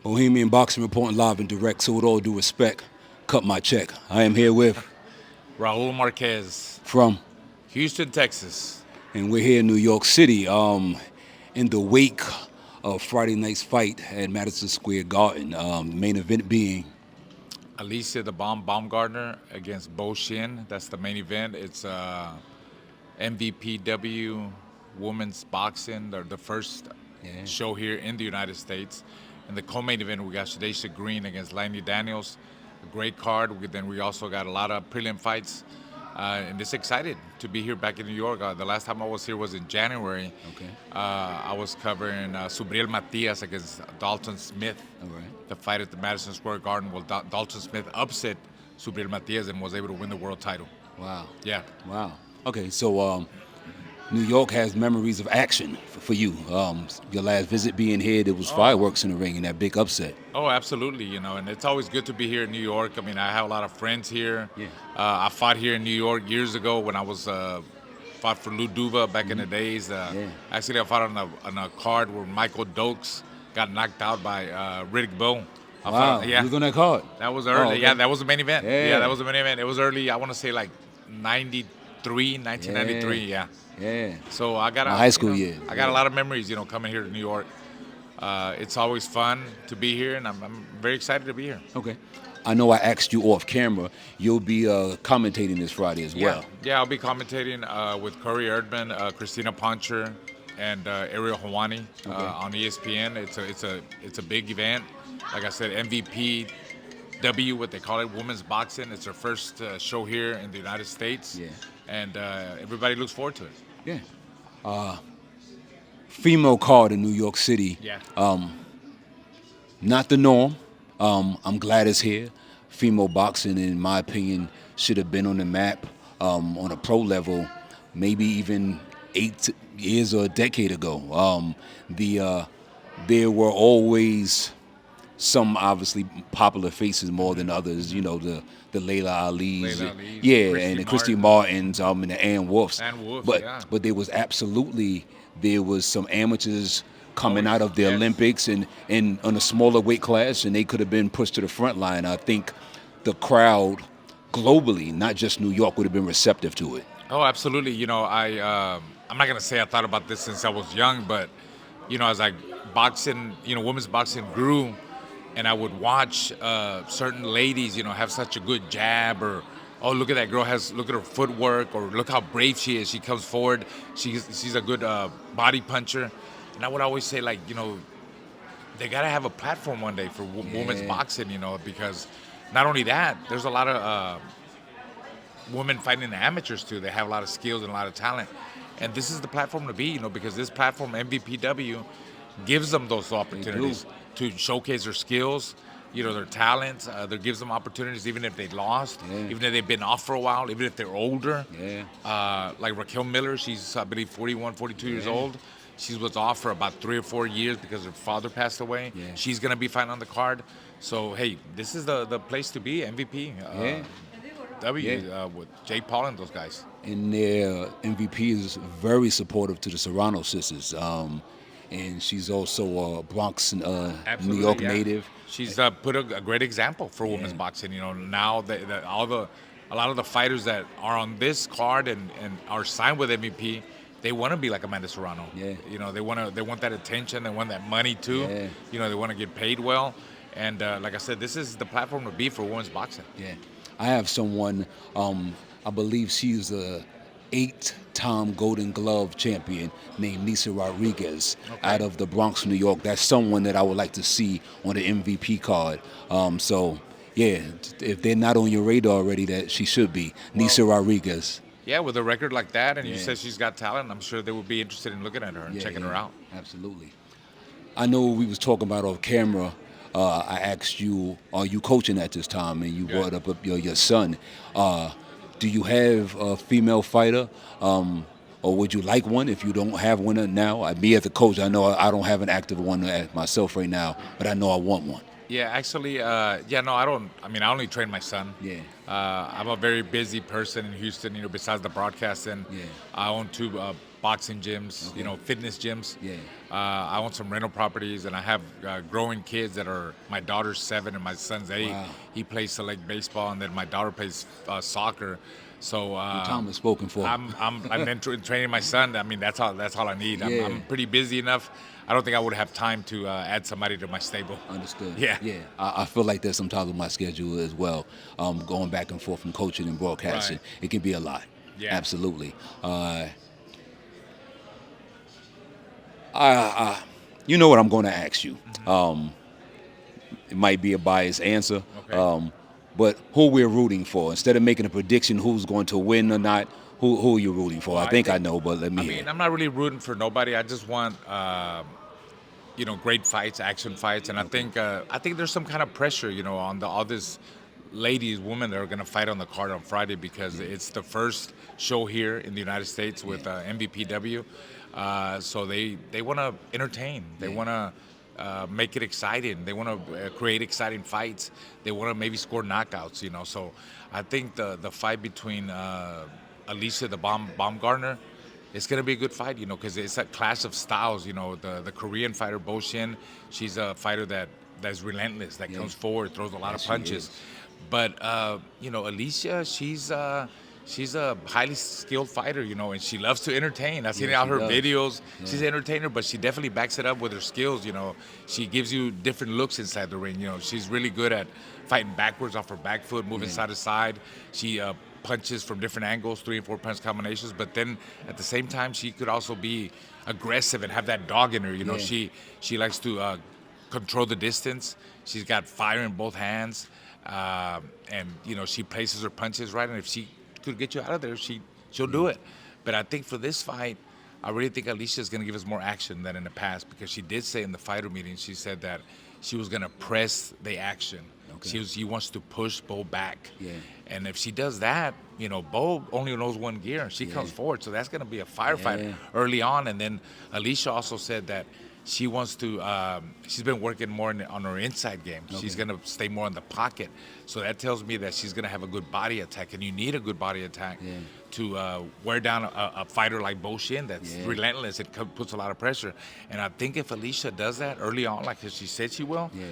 Bohemian Boxing reporting live and direct. So with all due respect, cut my check. I am here with Raul Marquez, from, Houston, Texas. and we're here in New York City. In the wake of Friday night's fight at Madison Square Garden. Main event being Alicia the Bomb Baumgartner against Bo Shin. That's the main event. It's MVPW Women's Boxing, the first show here in the United States. In the co-main event, we got Shadesha Green against Laney Daniels. A great card. Then we also got a lot of prelim fights. And just excited to be here back in New York. The last time I was here was in January. okay. I was covering Subriel Matias against Dalton Smith. All right. The fight at the Madison Square Garden. Well, Dalton Smith upset Subriel Matias and was able to win the world title. Wow. Yeah. Wow. Okay, so New York has memories of action for you. Your last visit being here, there was fireworks in the ring and that big upset. Oh, absolutely. And it's always good to be here in New York. I mean, I have a lot of friends here. Yeah. I fought here in New York years ago when I was fought for Lou Duva back in the days. Actually, I fought on a card where Michael Dokes got knocked out by Riddick Bowe. Wow, you was on that card. That was early. okay. Yeah, that was the main event. Yeah. That was the main event. It was early. I want to say like 1993. Yeah. Yeah. So I got My high school years. I got a lot of memories, coming here to New York. It's always fun to be here, and I'm very excited to be here. Okay. I know I asked you off camera. You'll be commentating this Friday as well. Yeah, I'll be commentating with Corey Erdman, Christina Poncher, and Ariel Hawani on ESPN. It's a big event. Like I said, MVPW, what they call it, women's boxing. It's their first show here in the United States. Yeah. And everybody looks forward to it. Yeah. Female card in New York City. Yeah. Not the norm. I'm glad it's here. Female boxing, in my opinion, should have been on the map on a pro level, maybe even 8 years or a decade ago. There were always some obviously popular faces more than others. The Layla Ali's, and the Christy Martins, and the Ann Wolfs. But there was some amateurs coming out of the Olympics and on a smaller weight class, and they could have been pushed to the front line. I think the crowd globally, not just New York, would have been receptive to it. Oh, absolutely. I'm not gonna say I thought about this since I was young, but as boxing, women's boxing grew, and I would watch certain ladies, have such a good jab, or look at that girl look at her footwork, or look how brave she is. She comes forward. She's a good body puncher, and I would always say they gotta have a platform one day for women's boxing, because not only that, there's a lot of women fighting the amateurs too. They have a lot of skills and a lot of talent, and this is the platform to be, because this platform MVPW gives them those opportunities to showcase their skills, their talents. That gives them opportunities even if they lost, even if they've been off for a while, even if they're older. Like Raquel Miller, she's I believe 41, 42 years old. She was off for about 3 or 4 years because her father passed away. She's gonna be fighting on the card. So hey, this is the place to be. MVP. With Jake Paul and those guys. And their MVP is very supportive to the Serrano sisters. And she's also a Bronx, New York native. She's put a great example for women's boxing. Now a lot of the fighters that are on this card and are signed with MVP, they want to be like Amanda Serrano. They want that attention. They want that money too. They want to get paid well. And like I said, this is the platform to be for women's boxing. Yeah, I have someone. I believe she's a 8-time Golden Glove champion named Nisa Rodriguez out of the Bronx, New York. That's someone that I would like to see on the MVP card. If they're not on your radar already, that she should be. Nisa Rodriguez. Yeah, with a record like that, and you said she's got talent, I'm sure they would be interested in looking at her and checking her out. Absolutely. I know we was talking about off camera. I asked you, are you coaching at this time? And you brought up your son. Do you have a female fighter, or would you like one if you don't have one now? Me as a coach, I know I don't have an active one myself right now, but I know I want one. Yeah, actually, I don't. I mean, I only train my son. I'm a very busy person in Houston, besides the broadcasting. I own 2 boxing gyms, Okay. fitness gyms. Yeah. I own some rental properties, and I have growing kids that are. My daughter's 7 and my son's 8. Wow. He plays select baseball, and then my daughter plays soccer. So Your time is spoken for. I'm training my son. I mean, that's all I need. Yeah. I'm pretty busy enough. I don't think I would have time to add somebody to my stable. Understood. Yeah. Yeah. I feel like there's sometimes with my schedule as well. Going back and forth from coaching and broadcasting, Right. it can be a lot. Yeah. Absolutely. You know what I'm going to ask you. It might be a biased answer. Okay. But who we're rooting for. Instead of making a prediction who's going to win or not, who are you rooting for? Well, I think I know, but let me I hear. mean, I'm not really rooting for nobody. I just want, great fights, action fights, and I think there's some kind of pressure, on all these ladies, women that are gonna fight on the card on Friday because it's the first show here in the United States with MVPW. So they want to entertain. They Yeah. want to. Make it exciting. They want to create exciting fights. They want to maybe score knockouts. So I think the fight between Alicia the Baumgartner, it's gonna be a good fight. Because it's a clash of styles. The Korean fighter Bo Shin, she's a fighter that's relentless, that Yeah. comes forward, throws a lot Yeah, of she punches. is. But Alicia, she's a highly skilled fighter, and she loves to entertain. I've seen Yeah, out she her does. videos. Yeah. She's an entertainer, but she definitely backs it up with her skills. She gives you different looks inside the ring. She's really good at fighting backwards off her back foot, moving Yeah. side to side. She punches from different angles, 3 and 4 punch combinations. But then at the same time, she could also be aggressive and have that dog in her. Yeah. She likes to control the distance. She's got fire in both hands, and she places her punches right. And if she could get you out of there, she'll do it. But I think for this fight, I really think Alicia's going to give us more action than in the past because she did say in the fighter meeting, she said that she was going to press the action. Okay. She wants to push Bo back. Yeah. And if she does that, Bo only knows one gear. She comes forward, so that's going to be a firefight Yeah. early on. And then Alicia also said that she wants to. She's been working more on her inside game. She's Okay. going to stay more in the pocket. So that tells me that she's going to have a good body attack, and you need a good body attack Yeah. to wear down a fighter like Bo Shin that's Yeah. relentless. It puts a lot of pressure. And I think if Alicia does that early on, like she said she will, Yeah.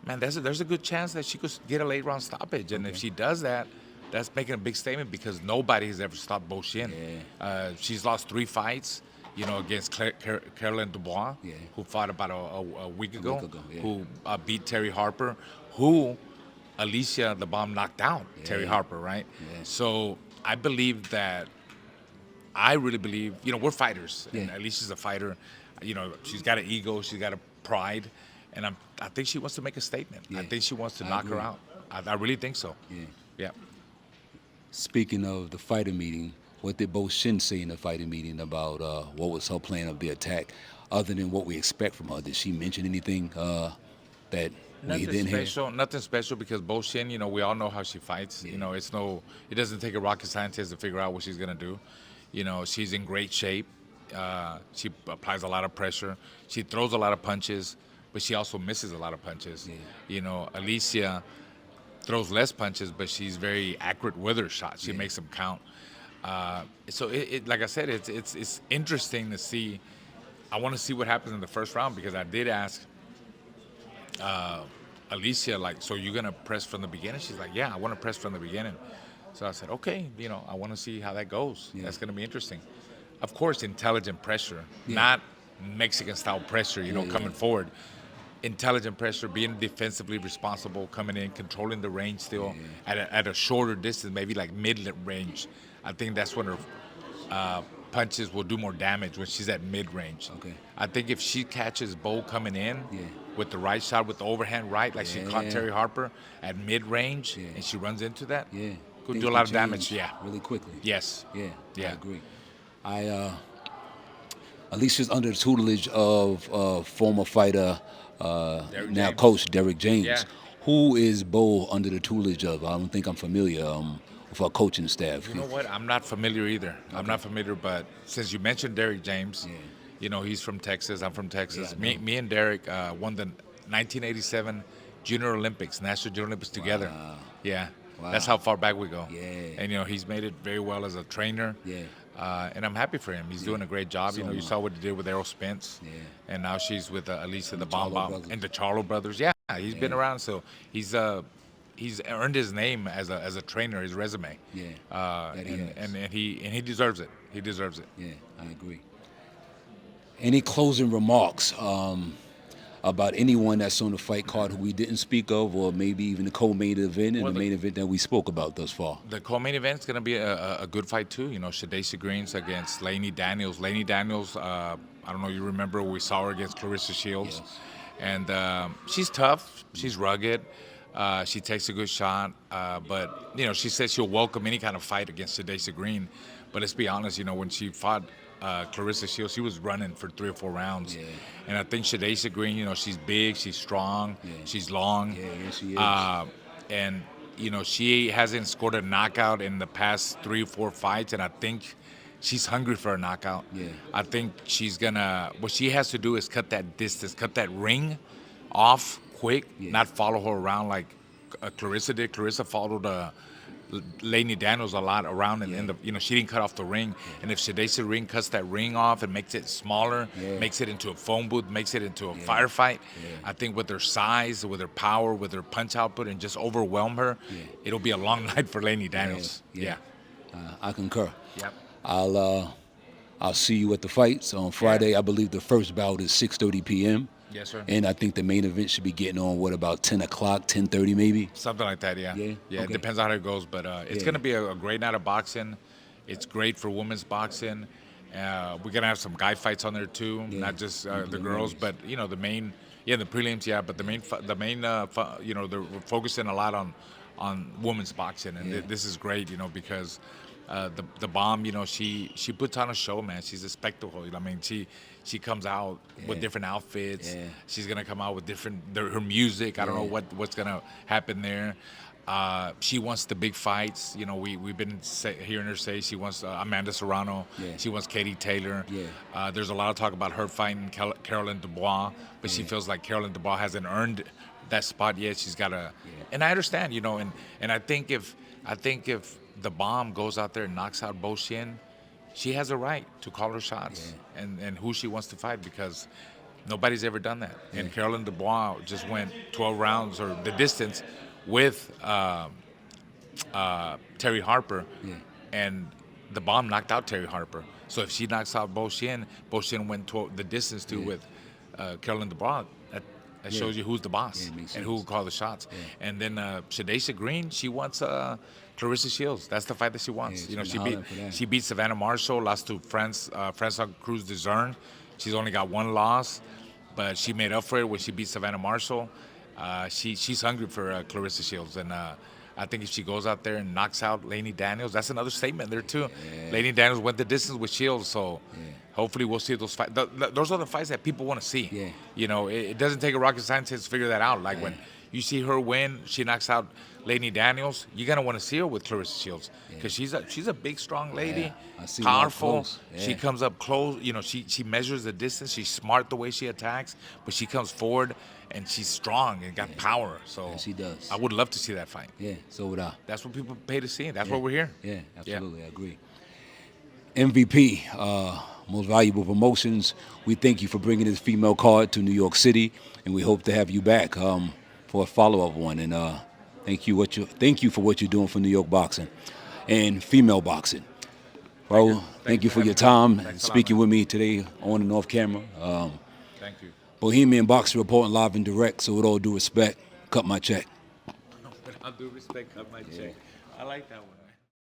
man, there's a good chance that she could get a late round stoppage. And if she does that, that's making a big statement because nobody has ever stopped Bo Shin. Yeah. She's lost 3 fights, against Caroline Dubois, Yeah. who fought about a week ago, yeah. who beat Terry Harper, who Alicia the Bomb knocked out Terry Yeah. Harper, right? Yeah. So I believe I really believe, we're fighters, and Yeah. Alicia's a fighter. She's got an ego, she's got a pride, and I think she wants to make a statement. I Yeah. think she wants to I knock her agree. out. I really think so. Yeah. Yeah. Speaking of the fighter meeting, what did Bo Shin say in the fighting meeting about what was her plan of the attack, other than what we expect from her? Did she mention anything that we Nothing didn't hear? special. Nothing special because Bo Shin, we all know how she fights. It doesn't take a rocket scientist to figure out what she's gonna do. She's in great shape. She applies a lot of pressure. She throws a lot of punches, but she also misses a lot of punches. Yeah. Alicia throws less punches, but she's very accurate with her shots. She Yeah. makes them count. So like I said, it's interesting to see. I want to see what happens in the first round because I did ask Alicia, like, so you're gonna press from the beginning? She's like, yeah, I want to press from the beginning. So I said, okay, I want to see how that goes. Yeah. That's gonna be interesting. Of course, intelligent pressure, Yeah. not Mexican style pressure. Yeah, Coming yeah. forward. Intelligent pressure, being defensively responsible, coming in, controlling the range still at a shorter distance, maybe like mid range. I think that's when her punches will do more damage when she's at mid range. Okay. I think if she catches Bo coming in Yeah. with the right shot, with the overhand right, like she caught Yeah. Terry Harper at mid range, Yeah. and she runs into that, Yeah. could Things do a lot can of damage. change Yeah. Really quickly. Yes. Yeah. I Yeah. agree. Alicia's under the tutelage of former fighter, Derrick now James. coach Derrick James. Yeah. Who is Bo under the tutelage of? I don't think I'm familiar with our coaching staff. You know what? I'm not familiar either. I'm not familiar, but since you mentioned Derrick James, he's from Texas. I'm from Texas. Yeah, I know. Me and Derrick won the 1987 Junior Olympics, National Junior Olympics together. Wow. Yeah. Wow. That's how far back we go. Yeah. And he's made it very well as a trainer. Yeah. And I'm happy for him. He's doing a great job. So You saw what he did with Errol Spence, Yeah. and now she's with Elisa the Bomb Charlo Bomb brothers. and the Charlo brothers. Yeah, he's been Yeah. around, so he's earned his name as a trainer, his resume. Yeah, that he And, has. he deserves it. He deserves it. Yeah, I agree. Any closing remarks about anyone that's on the fight card who we didn't speak of, or maybe even the co-main event and Well, the main event that we spoke about thus far? The co-main event is going to be a good fight too. Shadesha Greens against Lainey Daniels. Lainey Daniels, I don't know, you remember we saw her against Clarissa Shields, Yes. and she's tough. She's rugged. She takes a good shot, but she says she'll welcome any kind of fight against Shadesha Green. But let's be honest, when she fought Clarissa Shields, she was running for 3 or 4 rounds, Yeah. and I think Shadesha Green, she's big, she's strong, she's long. Yeah, she is. And she hasn't scored a knockout in the past 3 or 4 fights, and I think she's hungry for a knockout. Yeah. I think what she has to do is cut that distance, cut that ring off quick, not follow her around like Clarissa did. Clarissa followed Lainey Daniels a lot around, and she didn't cut off the ring. And if Shadesha Ring cuts that ring off and makes it smaller, makes it into a phone booth, makes it into a firefight, I think with her size, with her power, with her punch output, and just overwhelm her, it'll be a long night for Lainey Daniels. Yeah. I concur. Yep. I'll see you at the fights on Friday. I believe the first bout is 6:30 p.m. Yes, sir. And I think the main event should be getting on, about 10 o'clock, 10:30 maybe? Something like that, yeah. Yeah? Yeah, Okay. it depends on how it goes, but it's going to be a great night of boxing. It's great for women's boxing. We're going to have some guy fights on there too, not just the girls, but the main, the prelims, but the main, they're focusing a lot on women's boxing, and this is great, because the Bomb, she puts on a show, man. She's a spectacle. I mean, she comes out with different outfits. Yeah. She's gonna come out with her music. I don't know what's gonna happen there. She wants the big fights. We've been hearing her say she wants Amanda Serrano. Yeah. She wants Katie Taylor. Yeah. There's a lot of talk about her fighting Caroline Dubois, but she feels like Caroline Dubois hasn't earned that spot yet. She's got to, and I understand, and I think if the Bomb goes out there and knocks out Bo Shin, she has a right to call her shots and who she wants to fight, because nobody's ever done that. And Caroline Dubois just went 12 rounds or the distance with Terry Harper, and the Bomb knocked out Terry Harper. So if she knocks out Bo Shin went the distance too with Caroline Dubois. That shows you who's the boss and who will call the shots. And then Shadesha Green, she wants Clarissa Shields. That's the fight that she wants. She beat Savannah Marshall, lost to Francois Cruz de Zern. She's only got one loss, but she made up for it when she beat Savannah Marshall. She's hungry for Clarissa Shields, and I think if she goes out there and knocks out Lainey Daniels, that's another statement there too. Lainey Daniels went the distance with Shields, so hopefully we'll see those fights. Those are the fights that people want to see. It doesn't take a rocket scientist to figure that out. Like when you see her win, she knocks out Lainey Daniels, you're gonna want to see her with Clarissa Shields, because she's a big, strong lady, I see her up powerful. close. She comes up close. She measures the distance. She's smart the way she attacks, but she comes forward and she's strong and got power. So She does. I would love to see that fight. Yeah, so would I. That's what people pay to see. That's why we're here. Yeah, absolutely, I agree. MVP, Most Valuable Promotions, we thank you for bringing this female card to New York City, and we hope to have you back for a follow-up one. And thank you for what you're doing for New York boxing and female boxing. Well, thank you for your time and speaking with me today on and off camera. Thank you. Bohemian Boxer reporting live and direct, so with all due respect, cut my check. With all due respect, cut my check. I like that one.